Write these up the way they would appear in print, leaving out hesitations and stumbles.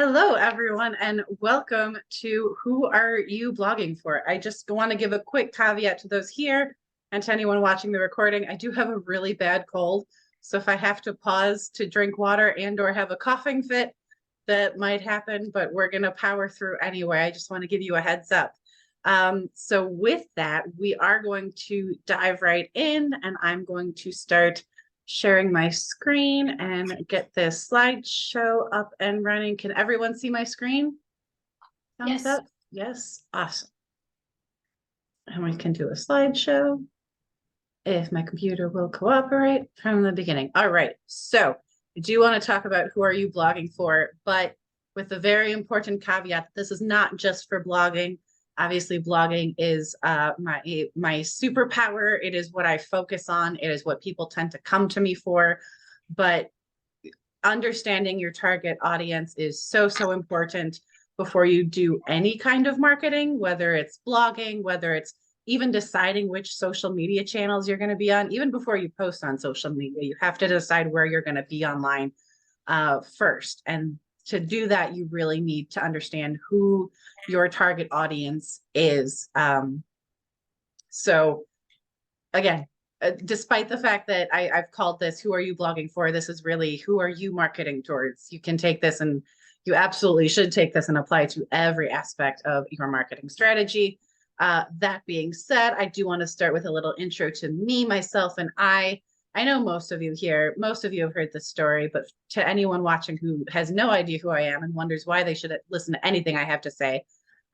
Hello, everyone, and welcome to Who Are You Blogging For? I just want to give a quick caveat to those here and to anyone watching the recording. I do have a really bad cold, so if I have to pause to drink water and or have a coughing fit, that might happen, but we're going to power through anyway. I just want to give you a heads up. So with that, we are going to dive right in, and I'm going to start sharing my screen and get this slideshow up and running. Can everyone see my screen? Thumbs Yes. up? Yes, awesome. And we can do a slideshow if my computer will cooperate from the beginning. All right, so I do want to talk about who are you blogging for, but with a very important caveat, this is not just for blogging. Obviously, blogging is my superpower. It is what I focus on. It is what people tend to come to me for. But understanding your target audience is so important before you do any kind of marketing, whether it's blogging, whether it's even deciding which social media channels you're going to be on. Even before you post on social media, you have to decide where you're going to be online first. And to do that, you really need to understand who your target audience is. So again, despite the fact that I've called this "Who Are You Blogging For?" This is really who are you marketing towards. You can take this and you absolutely should take this and apply to every aspect of your marketing strategy. That being said, I do want to start with a little intro to me, myself, and I. I know most of you here, most of you have heard this story, but to anyone watching who has no idea who I am and wonders why they should listen to anything I have to say,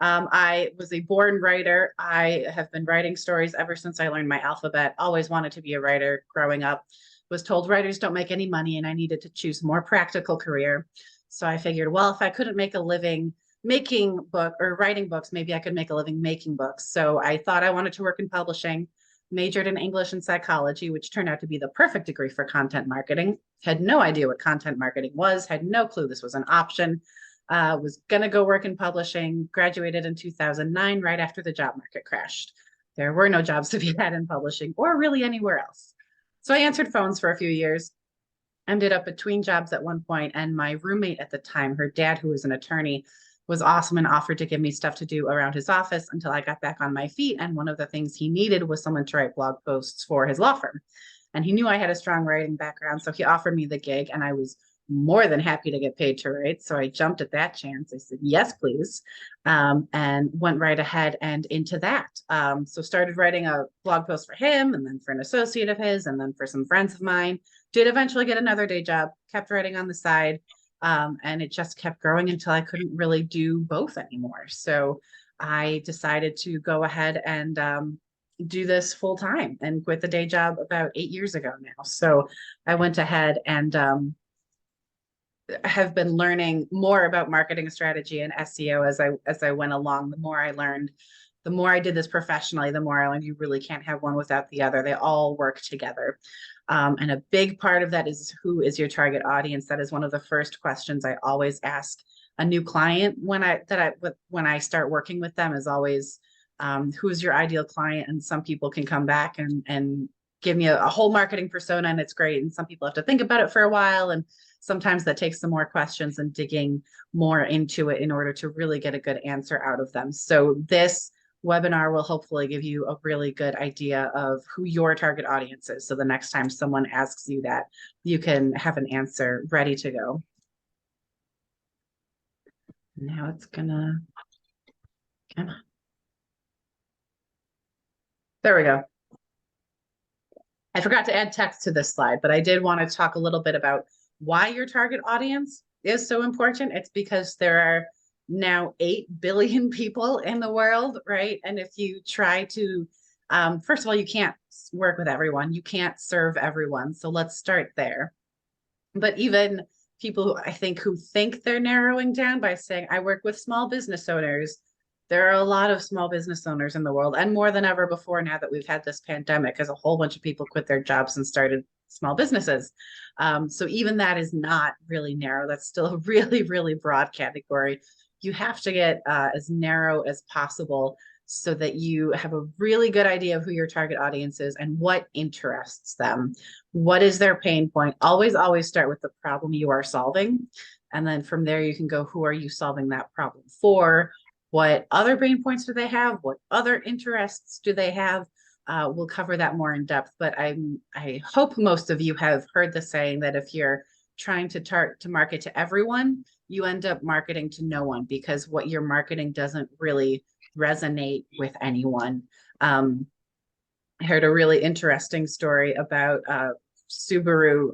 I was a born writer. I have been writing stories ever since I learned my alphabet. Always wanted to be a writer growing up. Was told writers don't make any money and I needed to choose a more practical career. So I figured, well, if I couldn't make a living making book or writing books, maybe I could make a living making books. So I thought I wanted to work in publishing, majored in English and psychology, which turned out to be the perfect degree for content marketing. Had no idea what content marketing was, had no clue this was an option. Was going to go work in publishing, graduated in 2009, right after the job market crashed. There were no jobs to be had in publishing or really anywhere else. So I answered phones for a few years, ended up between jobs at one point, and my roommate at the time, her dad, who was an attorney, was awesome and offered to give me stuff to do around his office until I got back on my feet. And one of the things he needed was someone to write blog posts for his law firm. And he knew I had a strong writing background, so he offered me the gig, and I was more than happy to get paid to write. So I jumped at that chance. I said, yes, please. And went right ahead and into that. So started writing a blog post for him and then for an associate of his and then for some friends of mine. Did eventually get another day job, kept writing on the side. And it just kept growing until I couldn't really do both anymore. So I decided to go ahead and do this full time and quit the day job about 8 years ago now. So I went ahead and have been learning more about marketing strategy and SEO as I went along. The more I learned, the more I did this professionally, the more I learned you really can't have one without the other. They all work together. And a big part of that is who is your target audience? That is one of the first questions I always ask a new client when I start working with them is always who's your ideal client? And some people can come back and give me a whole marketing persona and it's great. And some people have to think about it for a while. And sometimes that takes some more questions and digging more into it in order to really get a good answer out of them. So this webinar will hopefully give you a really good idea of who your target audience is. So the next time someone asks you that, you can have an answer ready to go. Now it's gonna, come on. There we go. I forgot to add text to this slide, but I did want to talk a little bit about why your target audience is so important. It's because there are now 8 billion people in the world, right? And if you try to, first of all, you can't work with everyone. You can't serve everyone. So let's start there. But even people who I think who think they're narrowing down by saying, I work with small business owners. There are a lot of small business owners in the world, and more than ever before now that we've had this pandemic, as a whole bunch of people quit their jobs and started small businesses. So even that is not really narrow. That's still a really, really broad category. You have to get as narrow as possible so that you have a really good idea of who your target audience is and what interests them. What is their pain point? Always, always start with the problem you are solving. And then from there, you can go, who are you solving that problem for? What other pain points do they have? What other interests do they have? We'll cover that more in depth, but I hope most of you have heard the saying that if you're trying to market to everyone, you end up marketing to no one because what you're marketing doesn't really resonate with anyone. I heard a really interesting story about Subaru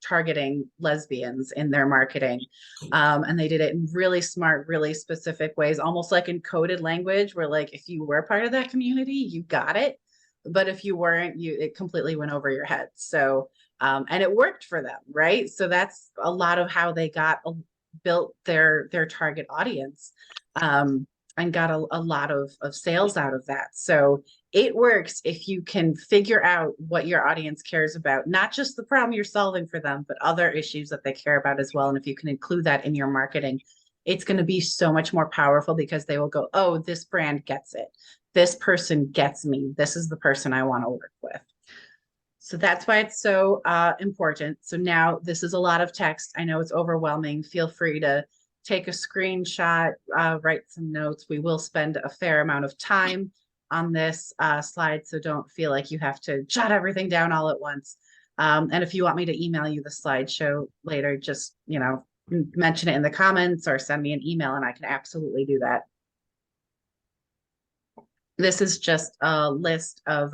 targeting lesbians in their marketing. And they did it in really smart, really specific ways, almost like in coded language, where like if you were part of that community, you got it. But if you weren't, it completely went over your head. So and it worked for them, right? So that's a lot of how they built their target audience. And got a lot of sales out of that. So it works if you can figure out what your audience cares about, not just the problem you're solving for them, but other issues that they care about as well. And if you can include that in your marketing, it's going to be so much more powerful because they will go, oh, this brand gets it. This person gets me. This is the person I want to work with. So that's why it's so important. So now this is a lot of text. I know it's overwhelming. Feel free to take a screenshot, write some notes. We will spend a fair amount of time on this slide, so don't feel like you have to jot everything down all at once. And if you want me to email you the slideshow later, just, mention it in the comments or send me an email and I can absolutely do that. This is just a list of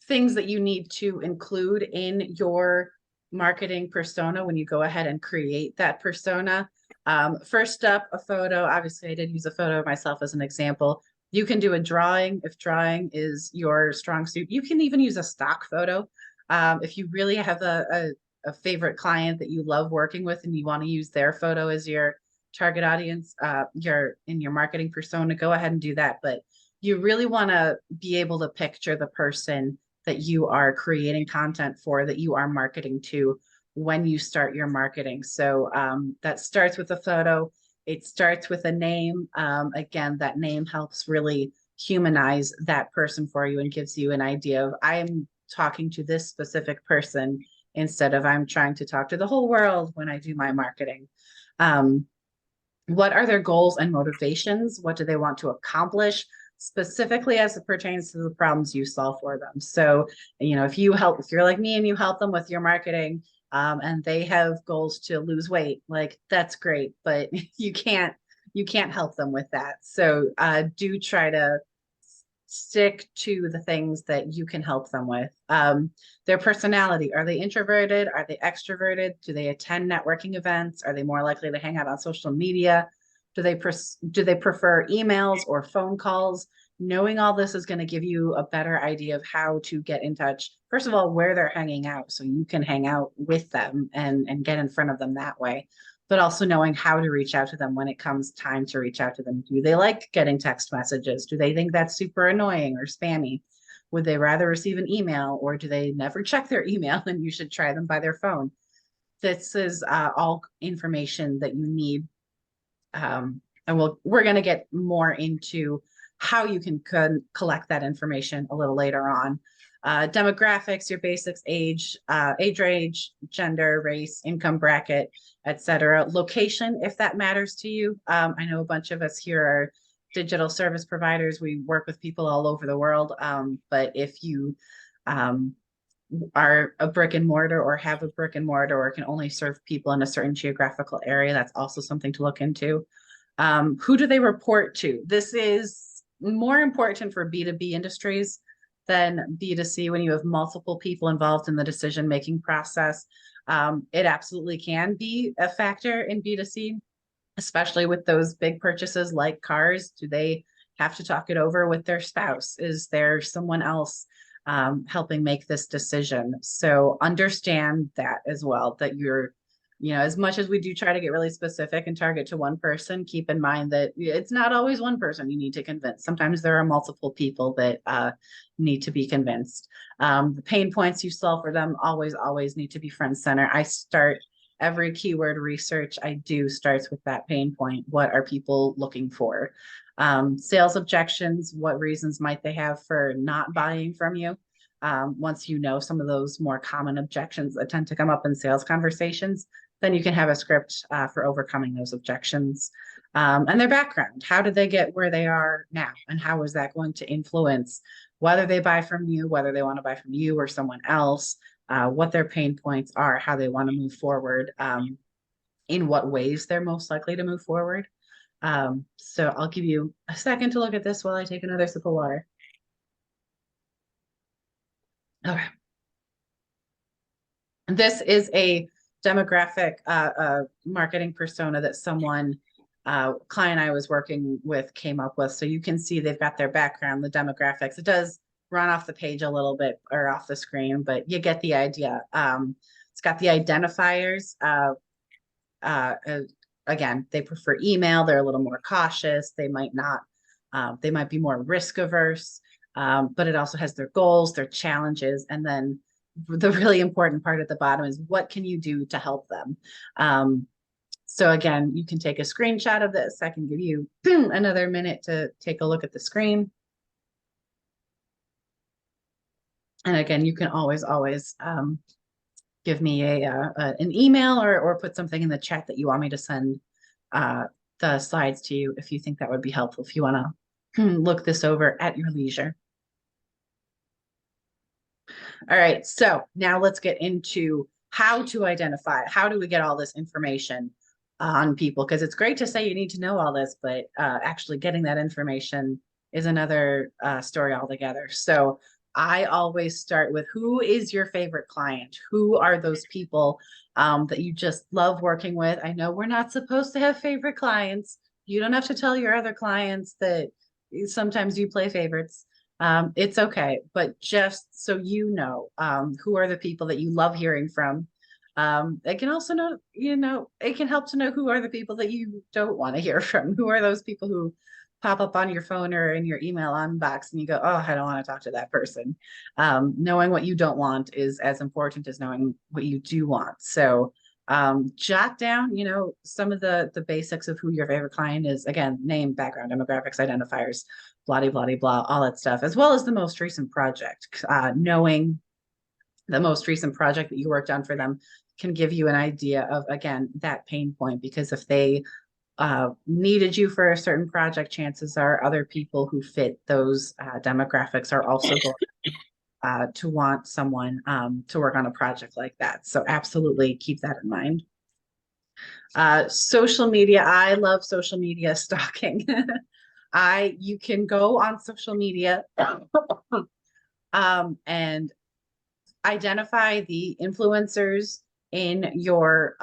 things that you need to include in your marketing persona when you go ahead and create that persona. First up, a photo. Obviously, I did use a photo of myself as an example. You can do a drawing if drawing is your strong suit. You can even use a stock photo. If you really have a favorite client that you love working with and you want to use their photo as your target audience, in your marketing persona, go ahead and do that. But you really want to be able to picture the person that you are creating content for, that you are marketing to when you start your marketing. So that starts with a photo. It starts with a name. Again, that name helps really humanize that person for you and gives you an idea of, I am talking to this specific person instead of I'm trying to talk to the whole world when I do my marketing. What are their goals and motivations? What do they want to accomplish? Specifically as it pertains to the problems you solve for them. So, if you're like me and you help them with your marketing, and they have goals to lose weight, like that's great, but you can't help them with that. So do try to stick to the things that you can help them with. Their personality, are they introverted? Are they extroverted? Do they attend networking events? Are they more likely to hang out on social media? Do they prefer emails or phone calls? Knowing all this is going to give you a better idea of how to get in touch. First of all, where they're hanging out, so you can hang out with them and get in front of them that way. But also knowing how to reach out to them when it comes time to reach out to them. Do they like getting text messages? Do they think that's super annoying or spammy? Would they rather receive an email, or do they never check their email and you should try them by their phone? This is all information that you need. And we're going to get more into how you can collect that information a little later on. Demographics, your basics, age, range, gender, race, income bracket, etc. Location, if that matters to you. I know a bunch of us here are digital service providers. We work with people all over the world. But if you are a brick and mortar or have a brick and mortar or can only serve people in a certain geographical area, that's also something to look into. Who do they report to? This is more important for B2B industries than B2C when you have multiple people involved in the decision-making process. It absolutely can be a factor in B2C, especially with those big purchases like cars. Do they have to talk it over with their spouse? Is there someone else helping make this decision? So understand that as well, that you're, as much as we do try to get really specific and target to one person, keep in mind that it's not always one person you need to convince. Sometimes there are multiple people that need to be convinced. The pain points you solve for them always need to be front center. I start every keyword research I do starts with that pain point. What are people looking for? Sales objections, what reasons might they have for not buying from you? Once you know some of those more common objections that tend to come up in sales conversations, then you can have a script for overcoming those objections. And their background, how did they get where they are now? And how is that going to influence whether they buy from you, whether they want to buy from you or someone else, what their pain points are, how they want to move forward, in what ways they're most likely to move forward. So I'll give you a second to look at this while I take another sip of water. Okay. This is a demographic marketing persona that someone client I was working with came up with. So you can see they've got their background, the demographics. It does run off the page a little bit or off the screen, but you get the idea. It's got the identifiers. Again, they prefer email. They're a little more cautious. They might not, they might be more risk averse, but it also has their goals, their challenges, and then the really important part at the bottom is what can you do to help them? So again, you can take a screenshot of this. I can give you another minute to take a look at the screen. And again, you can always give me an email or put something in the chat that you want me to send the slides to you if you think that would be helpful, if you want to look this over at your leisure. All right, so now let's get into how to identify, how do we get all this information on people? Because it's great to say you need to know all this, but actually getting that information is another story altogether. So I always start with, who is your favorite client? Who are those people that you just love working with? I know we're not supposed to have favorite clients. You don't have to tell your other clients that sometimes you play favorites. It's okay, but just so you know, who are the people that you love hearing from. It can also know, it can help to know who are the people that you don't want to hear from. Who are those people who pop up on your phone or in your email inbox and you go, oh, I don't want to talk to that person. Knowing what you don't want is as important as knowing what you do want. So jot down, some of the basics of who your favorite client is. Again, name, background, demographics, identifiers, blah, blah, blah, blah, all that stuff, as well as the most recent project. Knowing the most recent project that you worked on for them can give you an idea of, again, that pain point, because if they needed you for a certain project, chances are other people who fit those demographics are also going to want someone to work on a project like that. So absolutely keep that in mind. Social media. I love social media stalking. You can go on social media and identify the influencers in your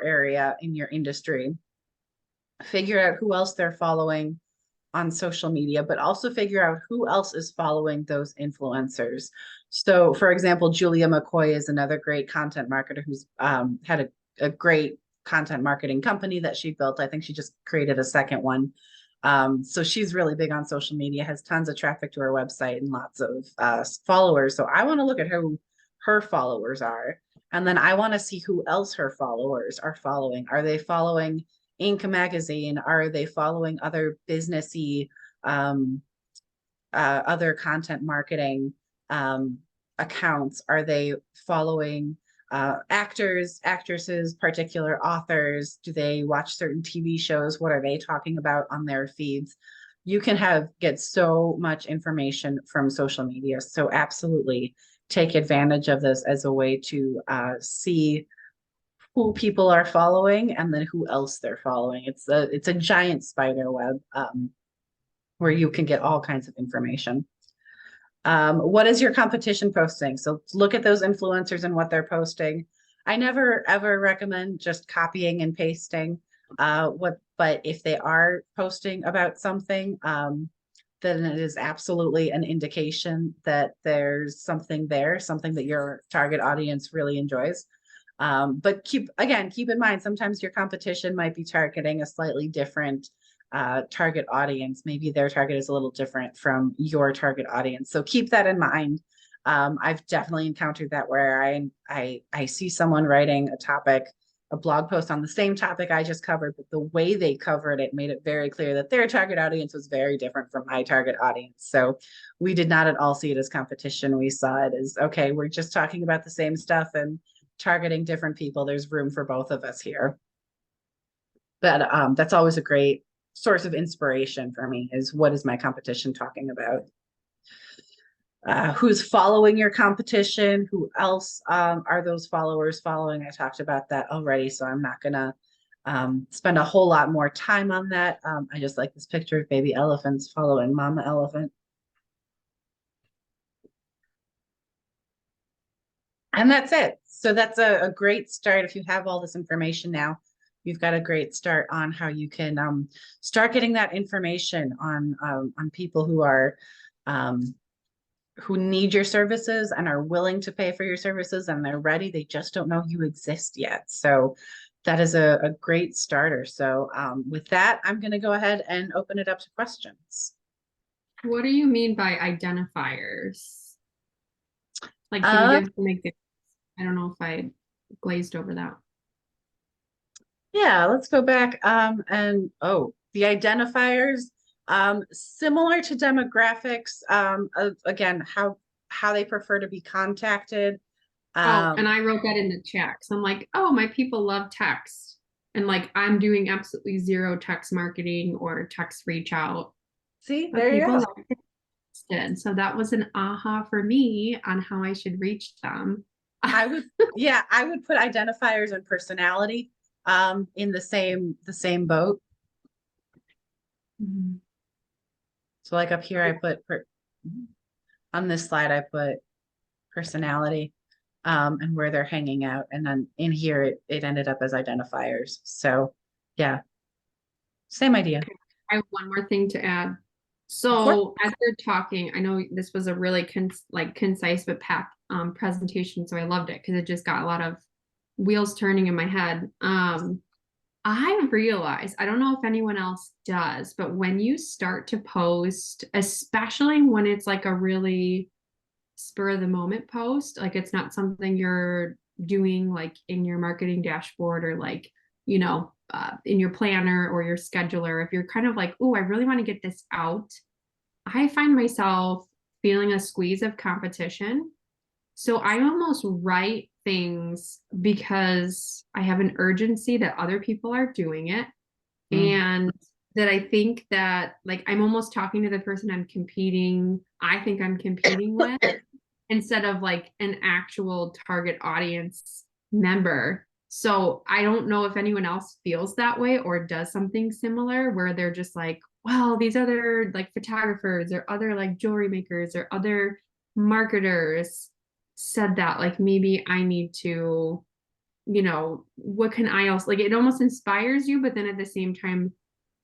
area, in your industry. Figure out who else they're following on social media, but also figure out who else is following those influencers. So, for example, Julia McCoy is another great content marketer who's had a great content marketing company that she built. I think she just created a second one. So she's really big on social media, has tons of traffic to her website and lots of followers. So I want to look at who her followers are. And then I want to see who else her followers are following. Are they following Inc. magazine? Are they following other businessy, other content marketing accounts? Are they following actors, actresses, particular authors? Do they watch certain TV shows? What are they talking about on their feeds? You can get so much information from social media. So absolutely take advantage of this as a way to see who people are following and then who else they're following. It's a giant spider web where you can get all kinds of information. What is your competition posting? So look at those influencers and what they're posting. I never ever recommend just copying and pasting but if they are posting about something, then it is absolutely an indication that there's something there, something that your target audience really enjoys. But keep in mind, sometimes your competition might be targeting a slightly different target audience. Maybe their target is a little different from your target audience. So keep that in mind. I've definitely encountered that where I see someone writing a topic a blog post on the same topic I just covered, but the way they covered it made it very clear that their target audience was very different from my target audience. So we did not at all see it as competition. We saw it as, okay, we're just talking about the same stuff and targeting different people. There's room for both of us here. But that's always a great source of inspiration for me, is what is my competition talking about? Who's following your competition? Who else are those followers following? I talked about that already, so I'm not gonna spend a whole lot more time on that. I just like this picture of baby elephants following mama elephant. And that's it. So that's a great start. If you have all this information now, you've got a great start on how you can start getting that information on people who are who need your services and are willing to pay for your services, and they're ready. They just don't know you exist yet. So that is a great starter. So with that, I'm going to go ahead and open it up to questions. What do you mean by identifiers? Like, can you give some examples? I don't know if I glazed over that. Yeah, let's go back and the identifiers, similar to demographics, again, how they prefer to be contacted. And I wrote that in the chat. So I'm like, oh, my people love text. And like, I'm doing absolutely zero text marketing or text reach out. See, But there you people go. did. So that was an aha for me on how I should reach them. I would put identifiers and personality in the same boat. Mhm. So like up here, I put on this slide, I put personality and where they're hanging out. And then in here, it ended up as identifiers. So yeah, same idea. I have one more thing to add. So as you're talking, I know this was a really concise but packed presentation, so I loved it because it just got a lot of wheels turning in my head. I realize, I don't know if anyone else does, but when you start to post, especially when it's like a really spur of the moment post, like it's not something you're doing like in your marketing dashboard or like, in your planner or your scheduler, if you're kind of like, oh, I really want to get this out, I find myself feeling a squeeze of competition. So I almost write things because I have an urgency that other people are doing it. And that I think that like I'm almost talking to the person I think I'm competing with, instead of like an actual target audience member. So I don't know if anyone else feels that way or does something similar where they're just like, well, these other like photographers or other like jewelry makers or other marketers said that, like maybe I need to, what can I also like, it almost inspires you, but then at the same time,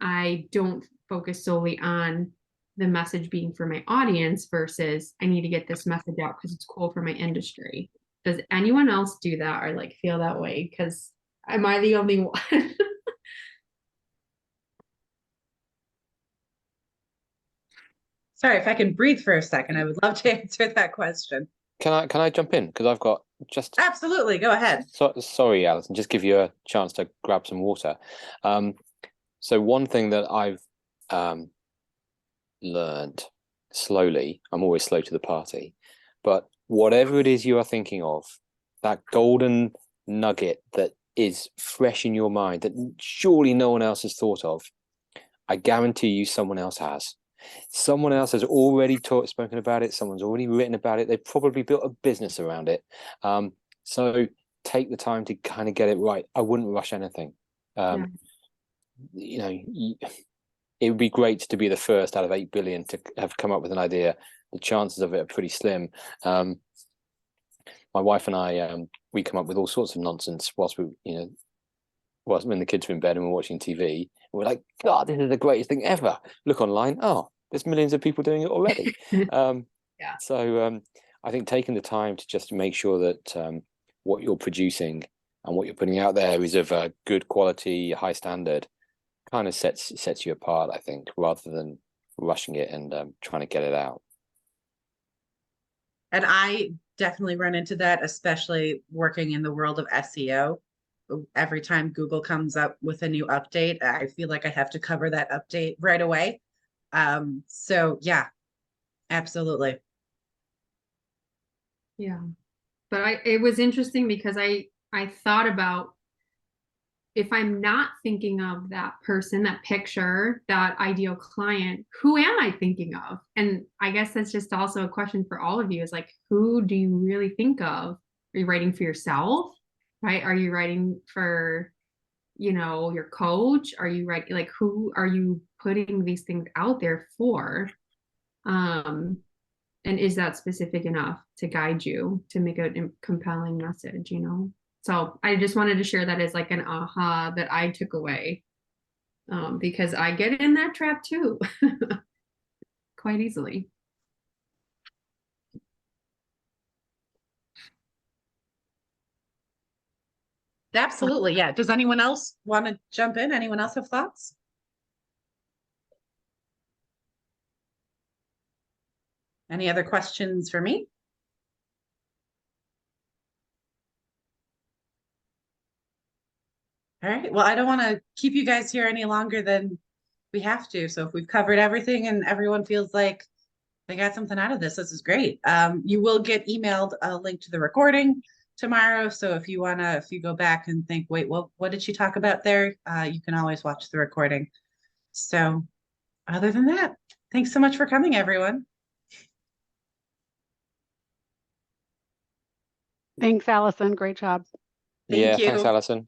I don't focus solely on the message being for my audience versus I need to get this message out because it's cool for my industry. Does anyone else do that or like feel that way? Because am I the only one? Sorry, if I can breathe for a second, I would love to answer that question. Can I jump in? Because I've got just Absolutely, go ahead. Sorry, Alison, just give you a chance to grab some water. So one thing that I've learned slowly, I'm always slow to the party, but whatever it is you are thinking of, that golden nugget that is fresh in your mind that surely no one else has thought of, I guarantee you someone else has. Someone else has already spoken about it. Someone's already written about it. They've probably built a business around it. So take the time to kind of get it right. I wouldn't rush anything. It would be great to be the first out of 8 billion to have come up with an idea. The chances of it are pretty slim. My wife and I, we come up with all sorts of nonsense whilst when the kids are in bed and we're watching TV. We're like, God, this is the greatest thing ever. Look online. Oh, there's millions of people doing it already. So I think taking the time to just make sure that what you're producing and what you're putting out there is of a good quality, high standard, kind of sets you apart, I think, rather than rushing it and trying to get it out. And I definitely run into that, especially working in the world of SEO, every time Google comes up with a new update, I feel like I have to cover that update right away. So yeah, absolutely. Yeah. But it was interesting because I thought about if I'm not thinking of that person, that picture, that ideal client, who am I thinking of? And I guess that's just also a question for all of you is like, who do you really think of? Are you writing for yourself? Right? Are you writing for, your coach? Are you writing like who are you putting these things out there for? And is that specific enough to guide you to make a compelling message, So I just wanted to share that as like an aha that I took away, because I get in that trap too, quite easily. Absolutely. Yeah. Does anyone else want to jump in? Anyone else have thoughts? Any other questions for me? All right. Well, I don't want to keep you guys here any longer than we have to. So if we've covered everything and everyone feels like they got something out of this, this is great. You will get emailed a link to the recording tomorrow. So if you go back and think, wait, what did she talk about there? You can always watch the recording. So other than that, thanks so much for coming, everyone. Thanks, Allison. Great job. Yeah, Thank thanks, you. Alison.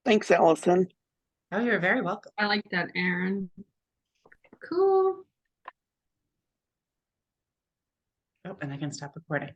Thanks, Allison. Oh, you're very welcome. I like that, Aaron. Cool. Oh, and I can stop recording.